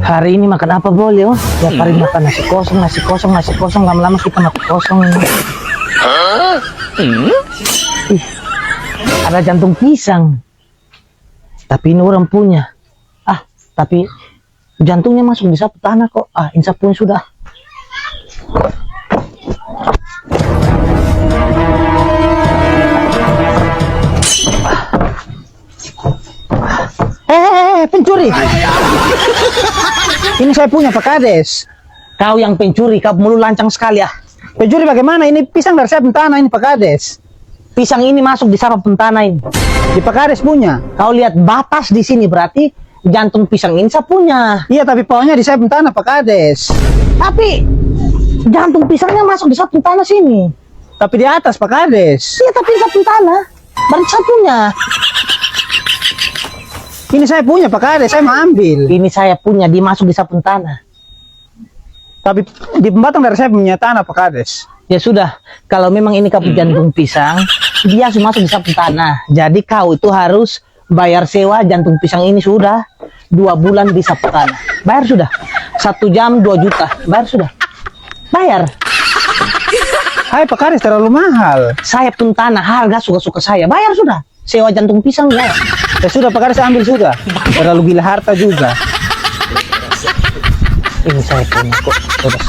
Hari ini makan apa boleh oh? Tiap hari makan nasi kosong, nasi kosong, nasi kosong. Lama-lama kita makan kosong. Ih, ada jantung pisang. Tapi ini orang punya. Tapi jantungnya masuk di sapu tanah kok. Insya punya sudah. Pencuri. Ini saya punya Pak Kades. Kau yang pencuri, kau mulut lancang sekali ya. Pencuri bagaimana? Ini pisang dari sapu tanah ini Pak Kades. Pisang ini masuk di sapu tanah ini. Di Pak Kades punya. Kau lihat batas di sini berarti jantung pisang ini saya punya. Iya, tapi pohonnya di sapu tanah Pak Kades. Tapi jantung pisangnya masuk di sapu tanah sini. Tapi di atas Pak Kades. Iya, tapi di sapu tanah. Berarti saya punya. Ini saya punya Pak Kades, saya mau ambil. Ini saya punya, dia masuk di sapu tanah. Tapi di pembatang dari saya punya tanah Pak Kades. Ya sudah, kalau memang ini kau jantung pisang, dia harus masuk di sapu tanah. Jadi kau itu harus bayar sewa jantung pisang ini sudah 2 bulan di sapu tanah. Bayar sudah. 1 jam 2 juta. Bayar sudah. Bayar. Hai Pak Kades, terlalu mahal. Saya pun tanah, harga suka-suka saya. Bayar sudah. Sewa jantung pisang ya. Ya sudah Pak Kades, ambil sudah. Terlalu gila harta juga. Ini saya punya kok. Sudah.